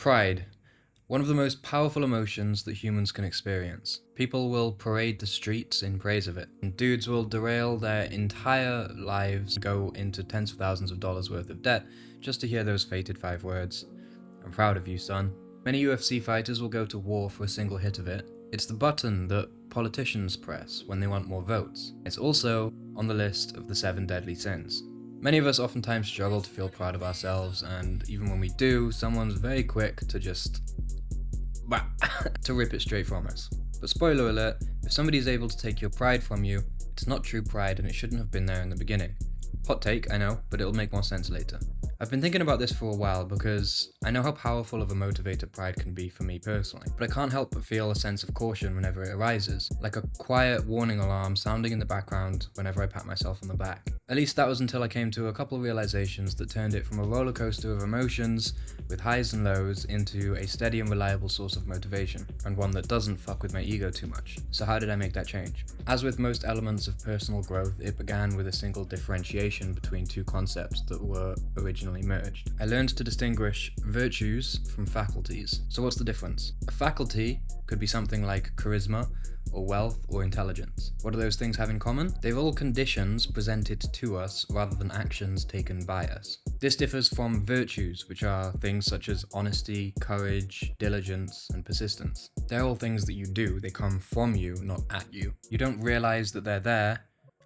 Pride. One of the most powerful emotions that humans can experience. People will parade the streets in praise of it, and dudes will derail their entire lives, go into tens of thousands of dollars worth of debt, just to hear those fated 5 words. I'm proud of you, son. Many UFC fighters will go to war for a single hit of it. It's the button that politicians press when they want more votes. It's also on the list of the 7 deadly sins. Many of us oftentimes struggle to feel proud of ourselves, and even when we do, someone's very quick to just to rip it straight from us. But spoiler alert, if somebody is able to take your pride from you, it's not true pride and it shouldn't have been there in the beginning. Hot take, I know, but it'll make more sense later. I've been thinking about this for a while because I know how powerful of a motivator pride can be for me personally, but I can't help but feel a sense of caution whenever it arises, like a quiet warning alarm sounding in the background whenever I pat myself on the back. At least that was until I came to a couple of realizations that turned it from a roller coaster of emotions with highs and lows into a steady and reliable source of motivation, and one that doesn't fuck with my ego too much. So how did I make that change? As with most elements of personal growth, it began with a single differentiation between 2 concepts that were originally merged. I learned to distinguish virtues from faculties. So what's the difference? A faculty could be something like charisma, or wealth, or intelligence. What do those things have in common? They're all conditions presented to us rather than actions taken by us. This differs from virtues, which are things such as honesty, courage, diligence, and persistence. They're all things that you do, they come from you, not at you. You don't realize that they're there,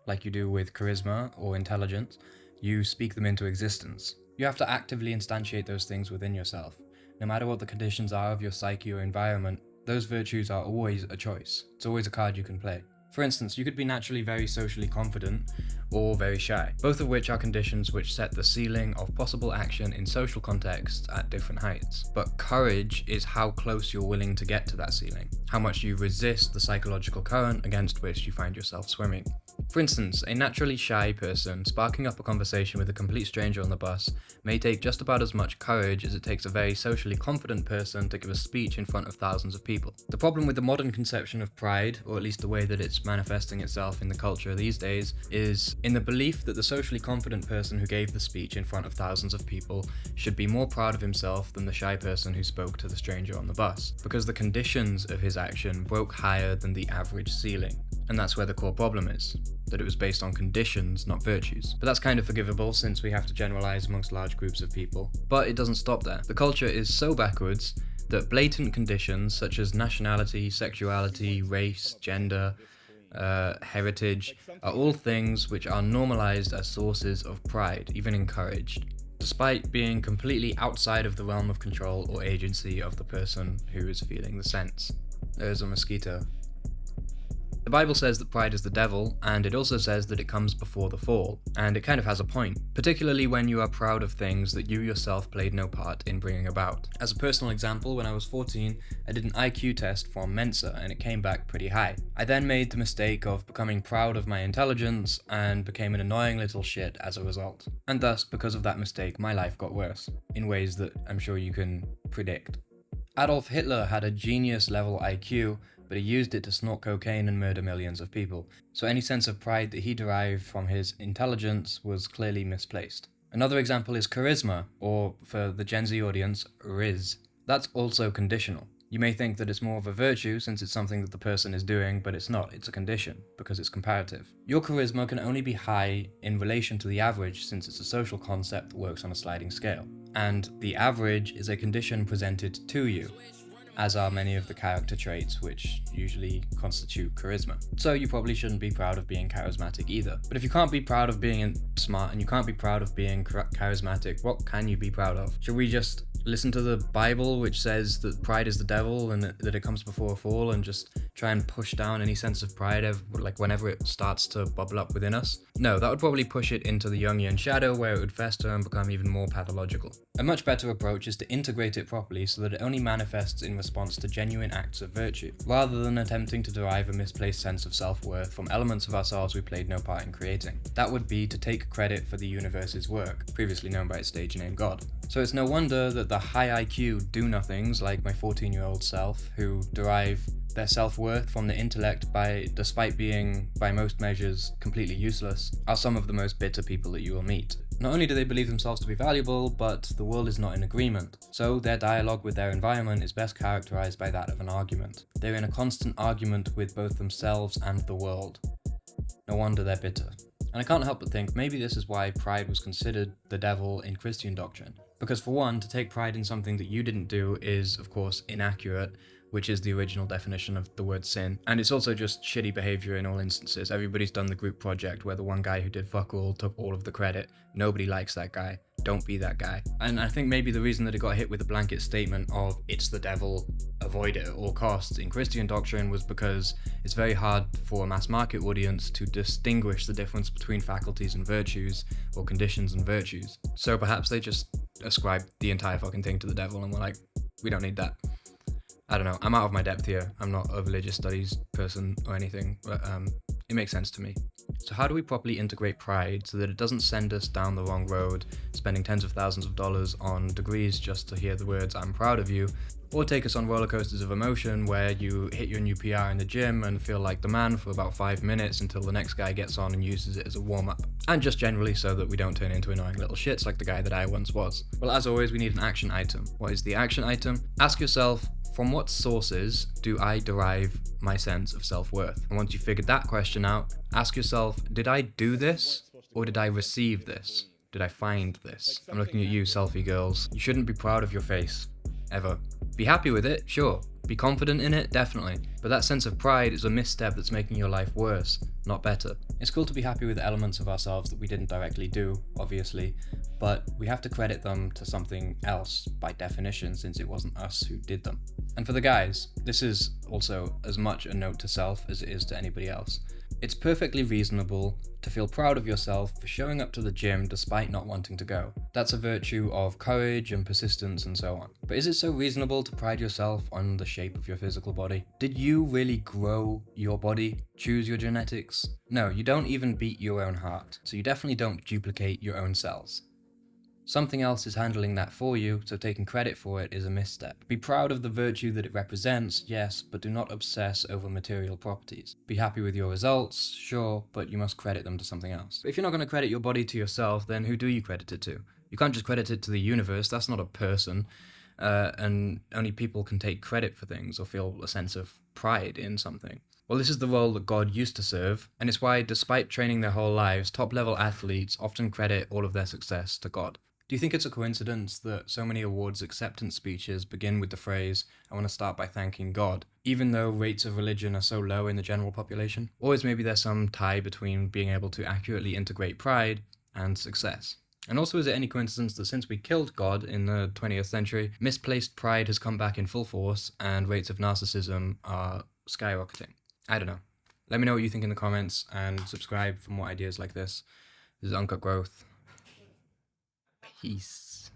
like you do with charisma or intelligence. You speak them into existence. You have to actively instantiate those things within yourself. No matter what the conditions are of your psyche or environment, those virtues are always a choice. It's always a card you can play. For instance, you could be naturally very socially confident or very shy, both of which are conditions which set the ceiling of possible action in social contexts at different heights. But courage is how close you're willing to get to that ceiling, how much you resist the psychological current against which you find yourself swimming. For instance, a naturally shy person sparking up a conversation with a complete stranger on the bus may take just about as much courage as it takes a very socially confident person to give a speech in front of thousands of people. The problem with the modern conception of pride, or at least the way that it's manifesting itself in the culture these days, is in the belief that the socially confident person who gave the speech in front of thousands of people should be more proud of himself than the shy person who spoke to the stranger on the bus, because the conditions of his action broke higher than the average ceiling. And that's where the core problem is, that it was based on conditions, not virtues. But that's kind of forgivable since we have to generalize amongst large groups of people. But it doesn't stop there. The culture is so backwards that blatant conditions such as nationality, sexuality, race, gender, heritage, are all things which are normalized as sources of pride, even encouraged, despite being completely outside of the realm of control or agency of the person who is feeling the sense. There's a mosquito. The Bible says that pride is the devil, and it also says that it comes before the fall, and it kind of has a point, particularly when you are proud of things that you yourself played no part in bringing about. As a personal example, when I was 14, I did an IQ test from Mensa, and it came back pretty high. I then made the mistake of becoming proud of my intelligence, and became an annoying little shit as a result. And thus, because of that mistake, my life got worse, in ways that I'm sure you can predict. Adolf Hitler had a genius-level IQ, but he used it to snort cocaine and murder millions of people, so any sense of pride that he derived from his intelligence was clearly misplaced. Another example is charisma, or for the Gen Z audience, Riz. That's also conditional. You may think that it's more of a virtue since it's something that the person is doing, but it's not, it's a condition, because it's comparative. Your charisma can only be high in relation to the average since it's a social concept that works on a sliding scale. And the average is a condition presented to you, as are many of the character traits which usually constitute charisma. So you probably shouldn't be proud of being charismatic either. But if you can't be proud of being smart and you can't be proud of being charismatic, what can you be proud of? Should we just listen to the Bible, which says that pride is the devil and that it comes before a fall, and just try and push down any sense of pride whenever it starts to bubble up within us? No, that would probably push it into the Jungian shadow, where it would fester and become even more pathological. A much better approach is to integrate it properly so that it only manifests in response to genuine acts of virtue, rather than attempting to derive a misplaced sense of self-worth from elements of ourselves we played no part in creating. That would be to take credit for the universe's work, previously known by its stage name God. So it's no wonder that the high IQ do-nothings like my 14-year-old self, who derive their self-worth from the intellect despite being, by most measures, completely useless, are some of the most bitter people that you will meet. Not only do they believe themselves to be valuable, but the world is not in agreement. So their dialogue with their environment is best characterized by that of an argument. They're in a constant argument with both themselves and the world. No wonder they're bitter. And I can't help but think maybe this is why pride was considered the devil in Christian doctrine. Because for one, to take pride in something that you didn't do is, of course, inaccurate, which is the original definition of the word sin. And it's also just shitty behavior in all instances. Everybody's done the group project where the one guy who did fuck all took all of the credit. Nobody likes that guy. Don't be that guy. And I think maybe the reason that it got hit with a blanket statement of it's the devil, avoid it at all costs in Christian doctrine was because it's very hard for a mass market audience to distinguish the difference between faculties and virtues, or conditions and virtues. So perhaps they just ascribed the entire fucking thing to the devil and were like, we don't need that. I don't know, I'm out of my depth here. I'm not a religious studies person or anything, but it makes sense to me. So how do we properly integrate pride so that it doesn't send us down the wrong road, spending tens of thousands of dollars on degrees just to hear the words "I'm proud of you," or take us on roller coasters of emotion where you hit your new PR in the gym and feel like the man for about 5 minutes until the next guy gets on and uses it as a warm-up. And just generally so that we don't turn into annoying little shits like the guy that I once was. Well, as always, we need an action item. What is the action item? Ask yourself, from what sources do I derive my sense of self-worth? And once you figured that question out, ask yourself, did I do this or did I receive this? Did I find this? I'm looking at you, selfie girls. You shouldn't be proud of your face. Ever. Be happy with it, sure. Be confident in it, definitely. But that sense of pride is a misstep that's making your life worse, not better. It's cool to be happy with elements of ourselves that we didn't directly do, obviously, but we have to credit them to something else by definition since it wasn't us who did them. And for the guys, this is also as much a note to self as it is to anybody else. It's perfectly reasonable to feel proud of yourself for showing up to the gym despite not wanting to go. That's a virtue of courage and persistence and so on. But is it so reasonable to pride yourself on the shape of your physical body? Did you really grow your body? Choose your genetics? No, you don't even beat your own heart, so you definitely don't duplicate your own cells. Something else is handling that for you, so taking credit for it is a misstep. Be proud of the virtue that it represents, yes, but do not obsess over material properties. Be happy with your results, sure, but you must credit them to something else. But if you're not going to credit your body to yourself, then who do you credit it to? You can't just credit it to the universe, that's not a person, and only people can take credit for things or feel a sense of pride in something. Well, this is the role that God used to serve, and it's why, despite training their whole lives, top-level athletes often credit all of their success to God. Do you think it's a coincidence that so many awards acceptance speeches begin with the phrase, "I want to start by thanking God," even though rates of religion are so low in the general population? Or is maybe there's some tie between being able to accurately integrate pride and success? And also, is it any coincidence that since we killed God in the 20th century, misplaced pride has come back in full force and rates of narcissism are skyrocketing? I don't know. Let me know what you think in the comments and subscribe for more ideas like this. This is Uncut Growth. Peace.